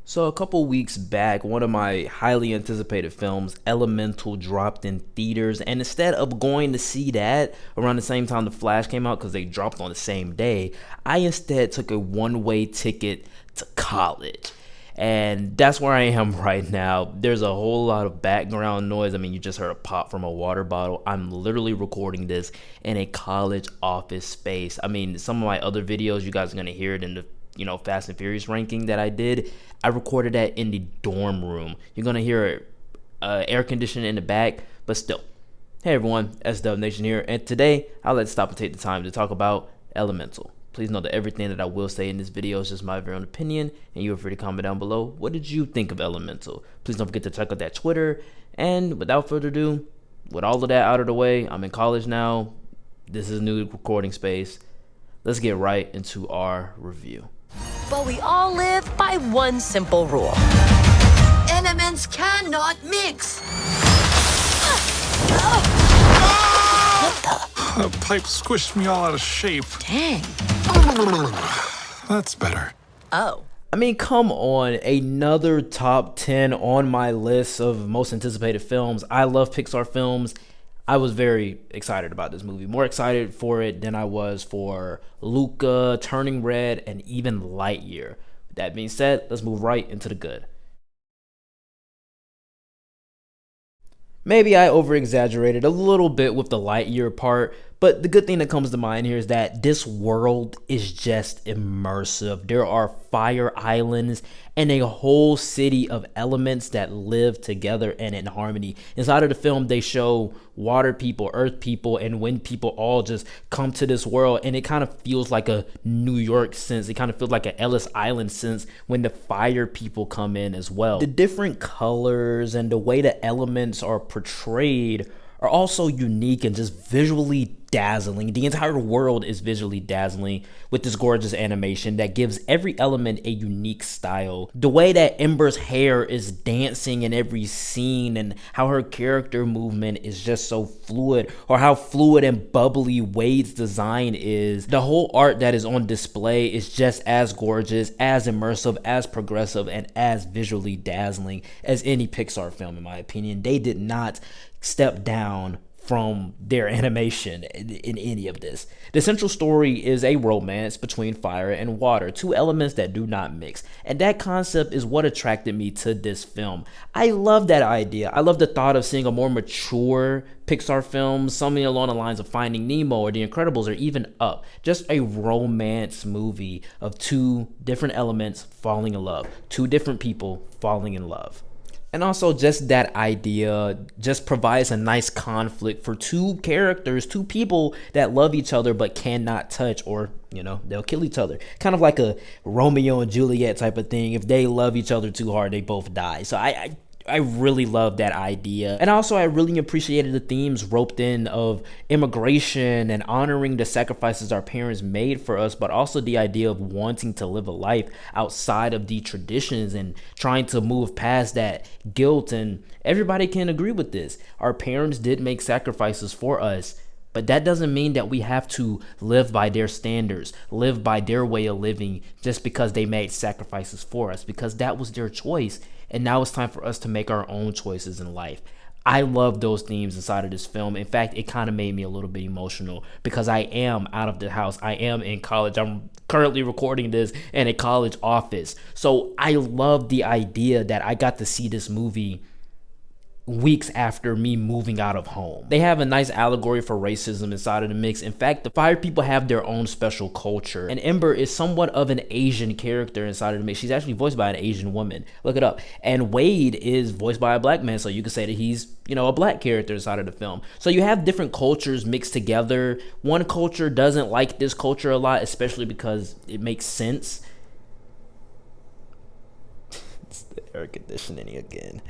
So a couple weeks back, one of my highly anticipated films, Elemental, dropped in theaters, and instead of going to see that around the same time The Flash came out because they dropped on the same day, I instead took a one-way ticket to college. And that's where I am right now. There's a whole lot of background noise. I mean, you just heard a pop from a water bottle. I'm literally recording this in a college office space. I mean, some of my other videos, you guys are going to hear it in the Fast and Furious ranking that I did. I recorded that in the dorm room. You're gonna hear air conditioning in the back, but still. Hey everyone, SW Nation here, and today I'd like to stop and take the time to talk about Elemental. Please know that everything that I will say in this video is just my very own opinion, and you are free to comment down below. What did you think of Elemental? Please don't forget to check out that Twitter, and without further ado, with all of that out of the way, I'm in college now. This is a new recording space. Let's get right into our review. But we all live by one simple rule. Elements cannot mix. The pipe squished me all out of shape. Dang. That's better. Oh. I mean, come on, another top 10 on my list of most anticipated films. I love Pixar films. I was very excited about this movie, more excited for it than I was for Luca, Turning Red, and even Lightyear. That being said, let's move right into the good. Maybe I over-exaggerated a little bit with the Lightyear part, but the good thing that comes to mind here is that this world is just immersive. There are fire islands and a whole city of elements that live together and in harmony. Inside of the film, they show water people, earth people, and wind people all just come to this world, and it kind of feels like a New York sense. It kind of feels like an Ellis Island sense when the fire people come in as well. The different colors and the way the elements are portrayed are also unique and just visually dazzling. The entire world is visually dazzling with this gorgeous animation that gives every element a unique style. The way that Ember's hair is dancing in every scene and how her character movement is just so fluid, or how fluid and bubbly Wade's design is. The whole art that is on display is just as gorgeous, as immersive, as progressive, and as visually dazzling as any Pixar film, in my opinion. They did not step down from their animation in any of this. The central story is a romance between fire and water, two elements that do not mix. And that concept is what attracted me to this film. I love that idea. I love the thought of seeing a more mature Pixar film, something along the lines of Finding Nemo or The Incredibles, or even Up. Just a romance movie of two different elements falling in love, two different people falling in love. And also just that idea just provides a nice conflict for two characters, two people that love each other but cannot touch, or, they'll kill each other. Kind of like a Romeo and Juliet type of thing. If they love each other too hard, they both die. So I really love that idea. And also I really appreciated the themes roped in of immigration and honoring the sacrifices our parents made for us, but also the idea of wanting to live a life outside of the traditions and trying to move past that guilt. And everybody can agree with this. Our parents did make sacrifices for us, but that doesn't mean that we have to live by their standards, live by their way of living just because they made sacrifices for us, because that was their choice. And now it's time for us to make our own choices in life. I love those themes inside of this film. In fact, it kind of made me a little bit emotional because I am out of the house. I am in college. I'm currently recording this in a college office. So I love the idea that I got to see this movie weeks after me moving out of home. They have a nice allegory for racism inside of the mix. In fact, the fire people have their own special culture, and Ember is somewhat of an Asian character inside of the mix. She's actually voiced by an Asian woman. Look it up. And Wade is voiced by a black man, so you could say that he's, a black character inside of the film. So you have different cultures mixed together. One culture doesn't like this culture a lot, especially because it makes sense. It's the air conditioning again.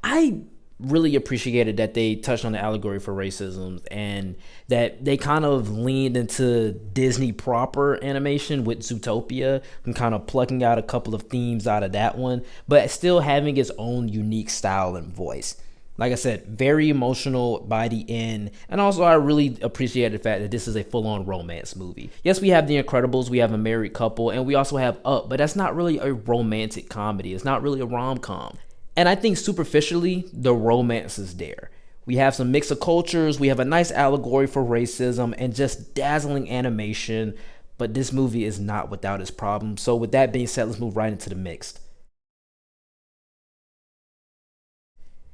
I really appreciated that they touched on the allegory for racism and that they kind of leaned into Disney proper animation with Zootopia and kind of plucking out a couple of themes out of that one, but still having its own unique style and voice. Like I said, very emotional by the end. And also, I really appreciate the fact that this is a full-on romance movie. Yes, we have The Incredibles, we have A Married Couple, and we also have Up, but that's not really a romantic comedy. It's not really a rom-com. And I think superficially, the romance is there. We have some mix of cultures, we have a nice allegory for racism, and just dazzling animation. But this movie is not without its problems. So with that being said, let's move right into the mixed.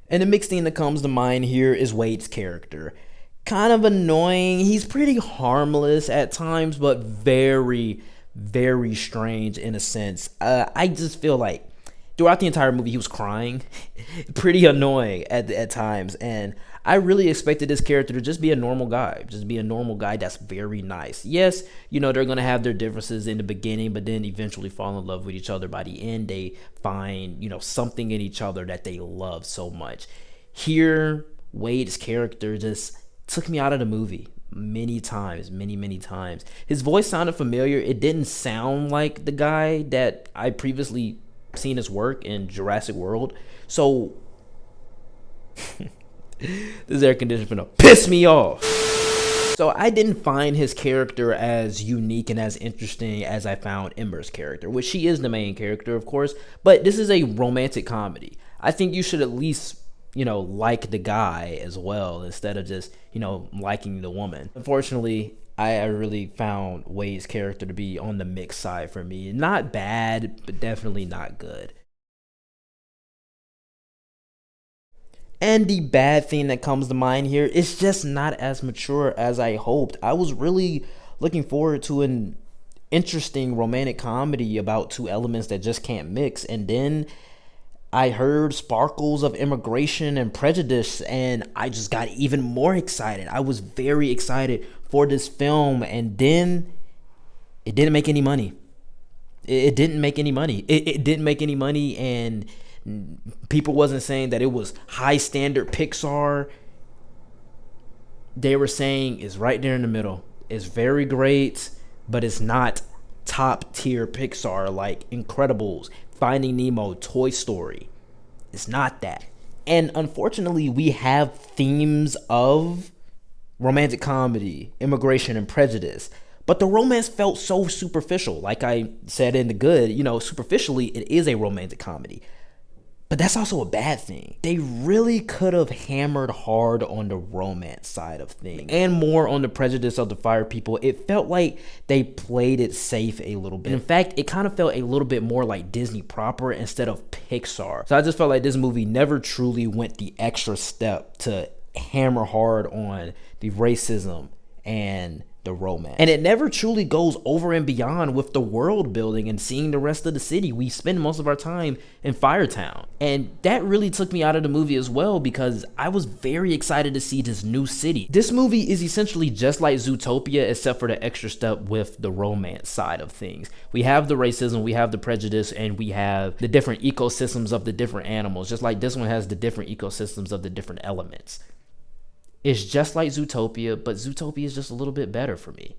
And the mixed thing that comes to mind here is Wade's character. Kind of annoying. He's pretty harmless at times, but very, very strange in a sense. I just feel like throughout the entire movie, he was crying. Pretty annoying at times. And I really expected this character to just be a normal guy. Just be a normal guy that's very nice. Yes, you know, they're going to have their differences in the beginning, but then eventually fall in love with each other. By the end, they find, you know, something in each other that they love so much. Here, Wade's character just took me out of the movie many times, many times. His voice sounded familiar. It didn't sound like the guy that I previously seen his work in Jurassic World. So this air conditioner finna piss me off. So I didn't find his character as unique and as interesting as I found Ember's character, which she is the main character, of course, but this is a romantic comedy. I think you should at least, you know, like the guy as well instead of just, you know, liking the woman. Unfortunately, I really found Wade's character to be on the mixed side for me. Not bad, but definitely not good. And the bad thing that comes to mind here is just not as mature as I hoped. I was really looking forward to an interesting romantic comedy about two elements that just can't mix. And then I heard sparkles of immigration and prejudice, and I just got even more excited. I was very excited for this film, and then it didn't make any money. It didn't make any money. It didn't make any money, and people wasn't saying that it was high standard Pixar. They were saying it's right there in the middle. It's very great, but it's not top tier Pixar like Incredibles, Finding Nemo, Toy Story. It's not that. And unfortunately, we have themes of romantic comedy, immigration, and prejudice. But the romance felt so superficial. Like I said in The Good, you know, superficially, it is a romantic comedy. But that's also a bad thing. They really could have hammered hard on the romance side of things and more on the prejudice of the fire people. It felt like they played it safe a little bit. In fact, it kind of felt a little bit more like Disney proper instead of Pixar. So I just felt like this movie never truly went the extra step to hammer hard on the racism and the romance. And it never truly goes over and beyond with the world building and seeing the rest of the city. We spend most of our time in Firetown. And that really took me out of the movie as well because I was very excited to see this new city. This movie is essentially just like Zootopia except for the extra step with the romance side of things. We have the racism, we have the prejudice, and we have the different ecosystems of the different animals, just like this one has the different ecosystems of the different elements. It's just like Zootopia, but Zootopia is just a little bit better for me.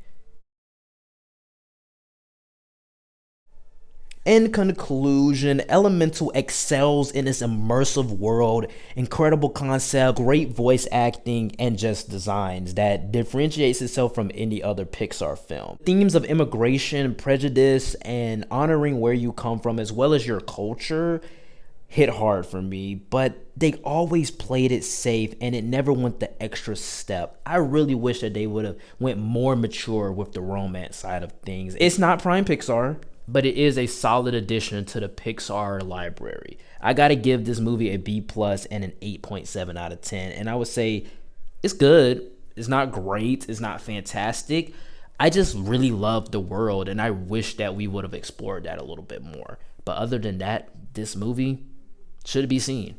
In conclusion, Elemental excels in its immersive world, incredible concept, great voice acting, and just designs that differentiates itself from any other Pixar film. Themes of immigration, prejudice, and honoring where you come from as well as your culture hit hard for me, but they always played it safe and it never went the extra step. I really wish that they would have went more mature with the romance side of things. It's not prime Pixar, but it is a solid addition to the Pixar library. I gotta give this movie a B+ and an 8.7 out of 10, and I would say it's good. It's not great, it's not fantastic. I just really love the world, and I wish that we would have explored that a little bit more. But other than that, this movie should be seen.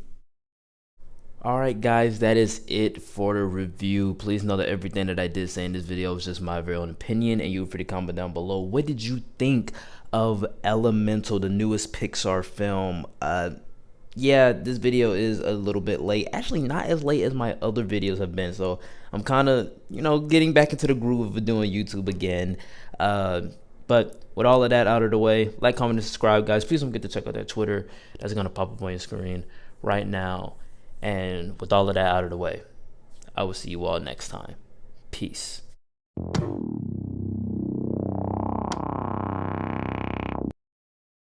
Alright guys, that is it for the review. Please know that everything that I did say in this video was just my very own opinion, and you feel free to comment down below. What did you think of Elemental, the newest Pixar film? Yeah, this video is a little bit late. Actually, not as late as my other videos have been, so I'm kind of, you know, getting back into the groove of doing YouTube again. But with all of that out of the way, like, comment, and subscribe, guys. Please don't forget to check out that Twitter. That's going to pop up on your screen right now. And with all of that out of the way, I will see you all next time. Peace.